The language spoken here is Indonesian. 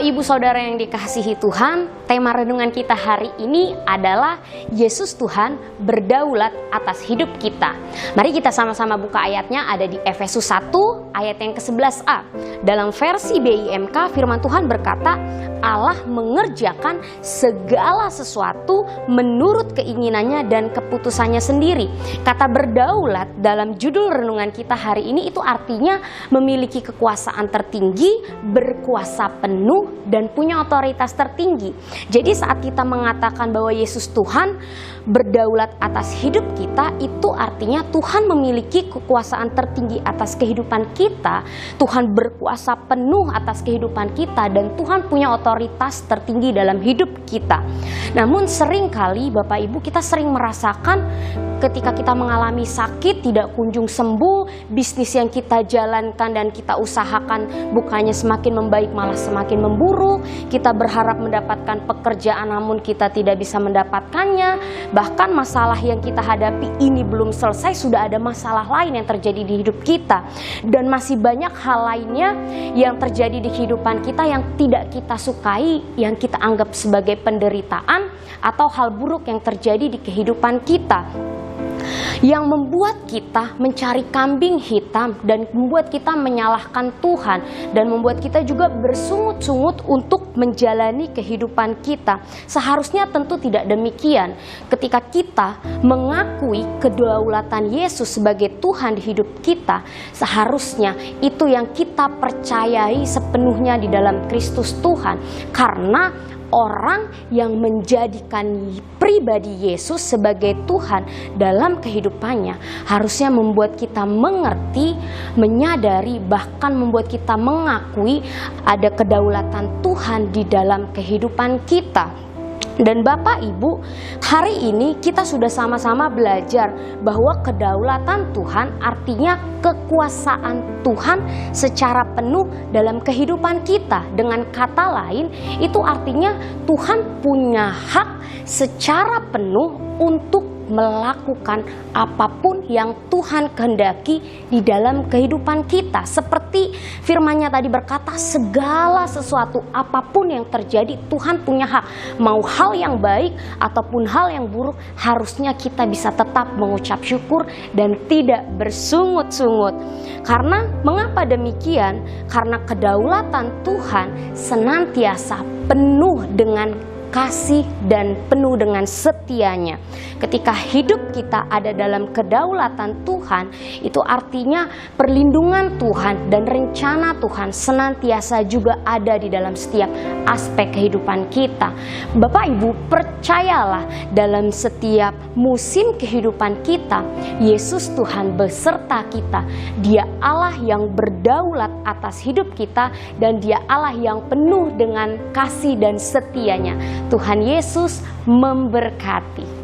Bapak Ibu Saudara yang dikasihi Tuhan, tema renungan kita hari ini adalah Yesus Tuhan berdaulat atas hidup kita. Mari kita sama-sama buka ayatnya, ada di Efesus 1 ayat yang ke-11a. Dalam versi BIMK firman Tuhan berkata, Allah mengerjakan segala sesuatu menurut keinginannya dan keputusannya sendiri. Kata berdaulat dalam judul renungan kita hari ini itu artinya memiliki kekuasaan tertinggi, berkuasa penuh dan punya otoritas tertinggi. Jadi saat kita mengatakan bahwa Yesus Tuhan berdaulat atas hidup kita, itu artinya Tuhan memiliki kekuasaan tertinggi atas kehidupan kita. Tuhan berkuasa penuh atas kehidupan kita dan Tuhan punya otoritas tertinggi dalam hidup kita. Namun seringkali Bapak Ibu kita sering merasakan ketika kita mengalami sakit tidak kunjung sembuh, bisnis yang kita jalankan dan kita usahakan bukannya semakin membaik malah semakin memburuk. Kita berharap mendapatkan pekerjaan namun kita tidak bisa mendapatkannya. Bahkan masalah yang kita hadapi ini belum selesai, sudah ada masalah lain yang terjadi di hidup kita. Dan masih banyak hal lainnya yang terjadi di kehidupan kita yang tidak kita sukai, yang kita anggap sebagai penderitaan atau hal buruk yang terjadi di kehidupan kita, yang membuat kita mencari kambing hitam dan membuat kita menyalahkan Tuhan dan membuat kita juga bersungut-sungut untuk menjalani kehidupan kita. Seharusnya tentu tidak demikian. Ketika kita mengakui kedaulatan Yesus sebagai Tuhan di hidup kita, seharusnya itu yang kita percayai sepenuhnya di dalam Kristus Tuhan. Karena orang yang menjadikan pribadi Yesus sebagai Tuhan dalam kehidupannya harusnya membuat kita mengerti, menyadari, bahkan membuat kita mengakui ada kedaulatan Tuhan di dalam kehidupan kita. Dan Bapak Ibu, hari ini kita sudah sama-sama belajar bahwa kedaulatan Tuhan artinya kekuasaan Tuhan secara penuh dalam kehidupan kita. Dengan kata lain, itu artinya Tuhan punya hak secara penuh untuk melakukan apapun yang Tuhan kehendaki di dalam kehidupan kita. Seperti firman-Nya tadi berkata, segala sesuatu apapun yang terjadi Tuhan punya hak. Mau hal yang baik ataupun hal yang buruk, harusnya kita bisa tetap mengucap syukur dan tidak bersungut-sungut. Karena mengapa demikian? Karena kedaulatan Tuhan senantiasa penuh dengan kasih dan penuh dengan setianya. Ketika hidup kita ada dalam kedaulatan Tuhan, itu artinya perlindungan Tuhan dan rencana Tuhan senantiasa juga ada di dalam setiap aspek kehidupan kita. Bapak Ibu, percayalah dalam setiap musim kehidupan kita, Yesus Tuhan beserta kita. Dia Allah yang berdaulat atas hidup kita dan Dia Allah yang penuh dengan kasih dan setianya. Tuhan Yesus memberkati.